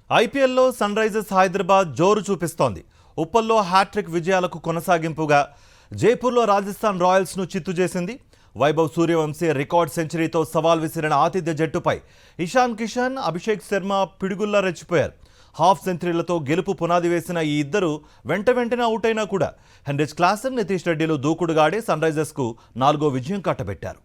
ఐపీఎల్లో sun Risers Hyderabad జోరు చూపిస్తోంది. ఉప్పల్లో హ్యాట్రిక్ విజయాలకు కొనసాగింపుగా జైపూర్లో రాజస్థాన్ రాయల్స్ను చిత్తు చేసింది. వైభవ్ సూర్యవంశీ రికార్డ్ సెంచరీతో సవాల్ విసిరిన ఆతిథ్య జట్టుపై ఇషాన్ కిషన్, అభిషేక్ శర్మ పిడుగుల్లా రెచ్చిపోయారు. హాఫ్ సెంచరీలతో గెలుపు పునాది వేసిన ఈ ఇద్దరు వెంటనే అవుట్ అయినా కూడా హెన్రిచ్ క్లాసన్, నితీష్ రెడ్డిలు దూకుడుగాడి సన్ రైజర్స్కు 4వ విజయం కట్టబెట్టారు.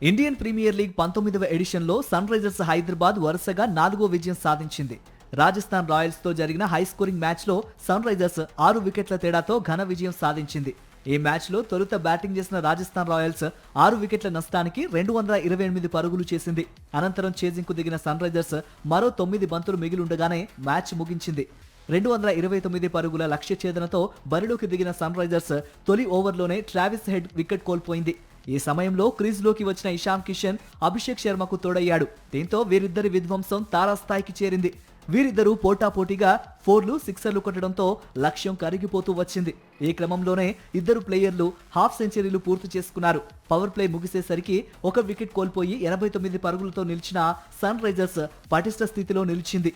ఇండియన్ ప్రీమియర్ లీగ్ 19వ ఎడిషన్లో సన్ రైజర్స్ హైదరాబాద్ వరుసగా 4వ విజయం సాధించింది. రాజస్థాన్ రాయల్స్ తో జరిగిన హై స్కోరింగ్ మ్యాచ్లో సన్ రైజర్స్ 6 వికెట్ల తేడాతో ఘన విజయం సాధించింది. ఈ మ్యాచ్లో తొలుత బ్యాటింగ్ చేసిన రాజస్థాన్ రాయల్స్ 6 వికెట్ల నష్టానికి 228 పరుగులు చేసింది. అనంతరం చేజింగ్కు దిగిన సన్ రైజర్స్ మరో 9 బంతులు మిగిలుండగానే మ్యాచ్ ముగించింది. 229 పరుగుల లక్ష్య ఛేదనతో బరిలోకి దిగిన సన్ రైజర్స్ తొలి ఓవర్లోనే ట్రావిస్ హెడ్ వికెట్ కోల్పోయింది. ఈ సమయంలో క్రీజ్లోకి వచ్చిన ఇషాన్ కిషన్, అభిషేక్ శర్మకు తోడయ్యాడు. దీంతో వీరిద్దరి విధ్వంసం తారాస్థాయికి చేరింది. వీరిద్దరూ పోటాపోటీగా 4లు, 6లు కొట్టడంతో లక్ష్యం కరిగిపోతూ వచ్చింది. ఈ క్రమంలోనే ఇద్దరు ప్లేయర్లు హాఫ్ సెంచరీలు పూర్తి చేసుకున్నారు. పవర్ ప్లే ముగిసేసరికి 1 వికెట్ కోల్పోయి 89 పరుగులతో నిలిచిన సన్ రైజర్స్ పటిష్ట స్థితిలో నిలిచింది.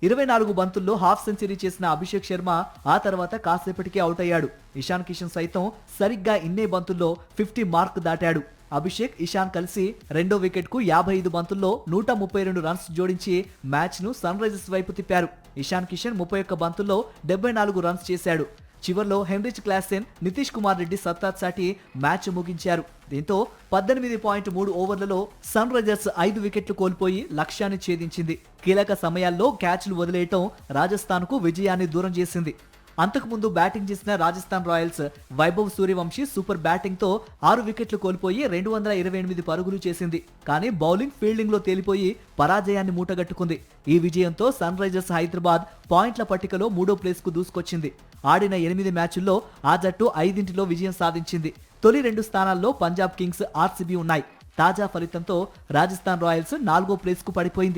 24 బంతుల్లో హాఫ్ సెంచరీ చేసిన అభిషేక్ శర్మ ఆ తర్వాత కాసేపటికే అవుట్ అయ్యాడు. ఇషాన్ కిషన్ సైతం సరిగ్గా ఇన్నే బంతుల్లో 50 మార్క్ దాటాడు. అభిషేక్, ఇషాన్ కలిసి రెండో వికెట్కు 55 బంతుల్లో 132 రన్స్ జోడించి మ్యాచ్ను సన్ రైజర్స్ వైపు తిప్పారు. ఇషాన్ కిషన్ 31 బంతుల్లో 74 రన్స్ చేశాడు. చివర్లో హెన్రిచ్ క్లాసెన్, నితీష్ కుమార్ రెడ్డి సత్తా చాటి మ్యాచ్ ముగించారు. దీంతో 18.3 ఓవర్లలో సన్ రైజర్స్ 5 వికెట్లు కోల్పోయి లక్ష్యాన్ని ఛేదించింది. కీలక సమయాల్లో క్యాచ్లు వదిలేయటం రాజస్థాన్కు విజయాన్ని దూరం చేసింది. అంతకుముందు బ్యాటింగ్ చేసిన Rajasthan Royals Vaibhav Suryavanshi super batting తో 6 వికెట్లు కోల్పోయి 228 పరుగులు చేసింది. కానీ బౌలింగ్, ఫీల్డింగ్ లో తేలిపోయి పరాజయాన్ని మూటగట్టుకుంది. ఈ విజయంతో సన్ రైజర్స్ హైదరాబాద్ పాయింట్ల పట్టికలో 3వ ప్లేస్ కు దూసుకొచ్చింది. ఆడిన 8 మ్యాచుల్లో ఆ జట్టు 5ంటిలో విజయం సాధించింది. తొలి 2 స్థానాల్లో పంజాబ్ కింగ్స్, ఆర్సీబీ ఉన్నాయి. తాజా ఫలితంతో రాజస్థాన్ రాయల్స్ 4వ ప్లేస్ కు పడిపోయింది.